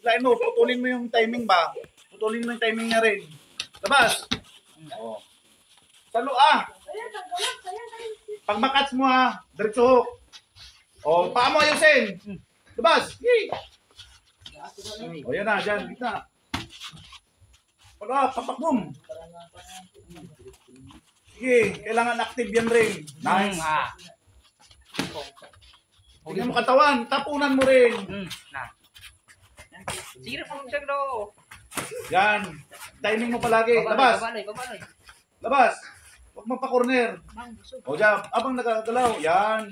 Biglain mo, putulin mo yung timing ba? Putulin mo yung timing niya rin. Labas. Oh. Salo Pag makats mo diretso. Oh, paa mo ayusin. Labas. Yay. Oh, yan na, dyan, gitna. Wala, papak-boom. Sige, kailangan active yan rin. Nice. Tingnan mo katawan, tapunan mo rin. Sige na po, check daw. Yan. Timing mo palagi. Labas. Labas. Huwag magpa-corner. O dyan, abang nagagalaw. Yan.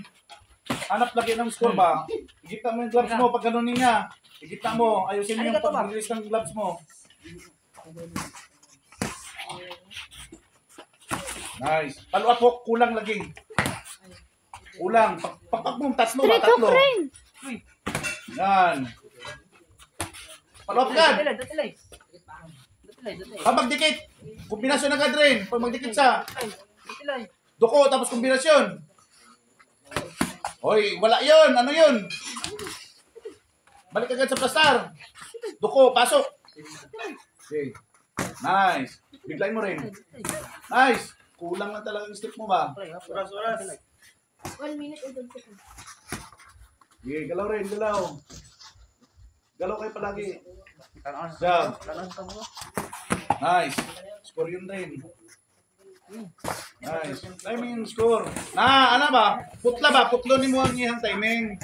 Hanap lagi ng score ba? Igita mo yung gloves mo pag ganunin niya. Igita mo. Ayusin mo yung pag-release ng gloves mo. Nice. Follow up po, kulang lagi. Kulang. Pagpag mo, tatlo ba? Tatlo. Yan. Follow up yan. Pag magdikit, kombinasyon agad rin. Pag magdikit sa duko, tapos kombinasyon. Hoy, wala yun. Ano yun? Balik agad sa plastar. Duko, pasok. Okay. Nice. Biglayin mo rin. Nice. Kulang lang talaga yung step mo ba? Oras. 1 minute and 20 seconds. Okay, galaw rin, galaw. Galaw kayo palagi. Jump. Nice. Score yun rin. Nice. Timing score. Ano ba? Putla ba? Putlonin mo ang iyang timing.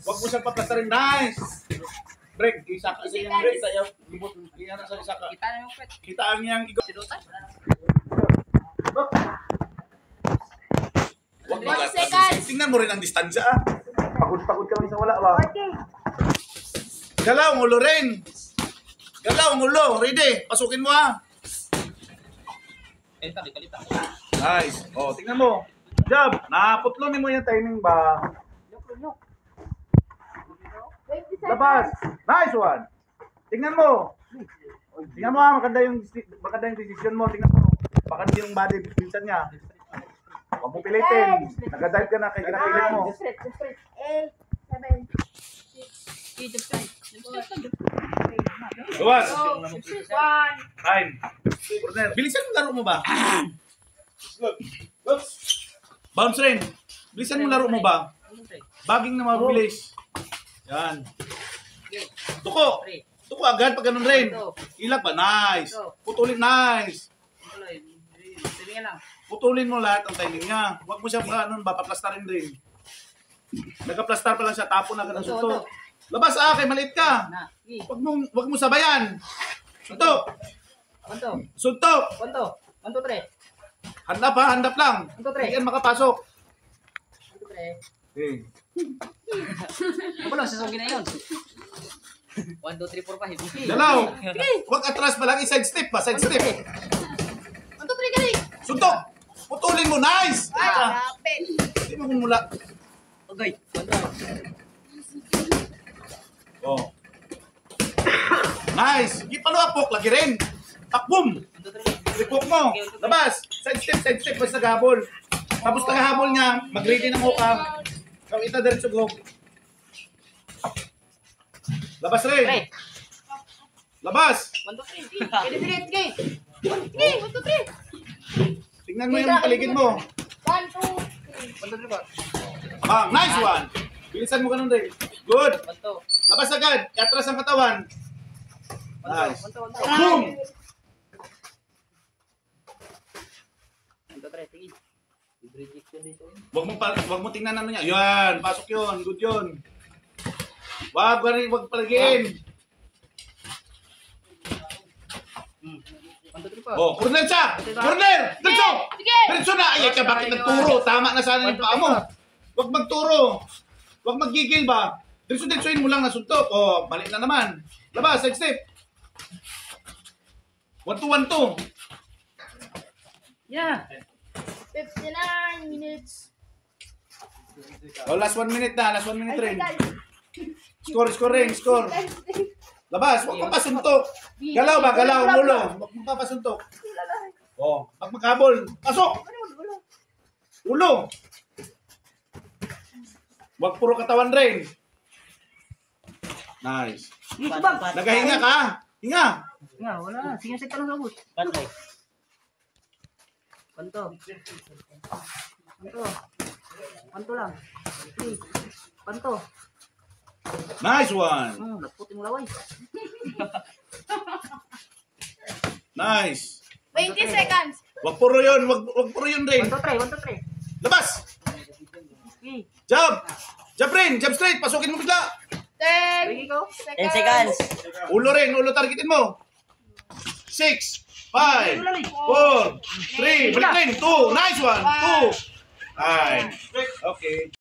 Huwag mo siyang paplastarin. Nice. Break. Isa ka sa iyang break. Libot. Iyan sa isa ka. Kita ang iyang igo. Huwag mo. Tingnan mo rin ang distansya. Pagod-pagod kami sa wala ba? Galaw ang ulo rin. Galaw ang ulo. Ready. Pasukin mo Nice. Oh, tingnan mo. Job. Naputlonin mo yung timing ba? Labas. Nice one. Tingnan mo. Tingnan mo maganda yung decision mo. Tingnan mo. Baka yung body pinsan niya. Huwag mo pilitin. Nag-dive ka na kaya ginapilit mo. 8, 7, 6, Luwas. 1. Time. Corner. Bilisan mo laro mo ba? Bounce rin. Bilisan mo laro mo ba? Baging na mabilis. Yan. Tuko. Tuko agad pag ganun rin. Ilag ba? Nice. Putulin. Nice. Putulin mo lahat ng timing niya. Huwag mo siya paplastarin rin. Nagka-plastar pa lang siya. Tapo na agad ang suntok. Labas kay maliit ka. Huwag mo sabayan. Suntok. Suntok. 1, 2, 3. Handap lang. Hindi yan makapasok. 1, 2, 3. Okay. Ako lang, sasogin na yun. 1, 2, 3, 4, 5. Dalaw. Huwag atras pa lang. Side step ba? Side step. 1, 2, 3, gali. Suntok. Putulin mo. Nice. Lapit. Hindi mo mula. Okay. 1, 2. Oh. Nice. Hindi pa luapok. Lagi rin. Takbum. 1, 2, 3. Ripok mo. Labas. Side step. Basta naghabol. Tapos naghabol niya. Mag-ready ng hook Kung ita diretso go. Labas rin. Labas. 1, 2, 3. Sige. 1, 2, 3. Tingnan mo yung paligid mo. 1, 2, 3. 1, 2, 3 ba? Nice one. Bilisan mo ganun rin. Good. 1, 2. Labas agad. Atras ang katawan. Nice. 1, 2, 1, 2. Boom. 1, 2, 3. Sige. Wag mo tingnan ano niya. Yan, pasok 'yon. Good 'yon. Wag palagiin. 1, 2, 3 pa. Oh, corner siya. Corner. Diretso. Diretso na. Ay, ka bakit nagturo? Tama na sana yung paa mo. Wag magturo. Wag maggigil ba? Diretso-diretsoin mo lang na suntok. Oh, balik na naman. Labas, side step. 1, 2, 1, 2. Yeah. 59 minutes. Oh, last 1 minute na. Last 1 minute rin. Score ring. Labas, huwag mong pasuntok. Galaw ba? Galaw, ulo. Huwag mong papasuntok. Oh, pag maghabol. Pasok! Ulo. Huwag puro katawan rin. Nice. Subang. Nagahinga ka. Hinga. Nga, wala na. Sige, sige ka lang sabot. Patay. Panto. Panto. Panto lang. Okay. Panto. Nice one. Nagputi mo laway. Nice. 20 seconds. Wag puro yun. Wag puro yun rin. 1, 2, 3. Labas. Okay. Jump. Jump rin. Jump straight. Pasukin mo bigla. 10 Sige ko. 10 seconds. Ulo rin. Ulo targetin mo. 6, 5, 4, 3. Balik rin. 2. Nice one. 2. Nice. Okay.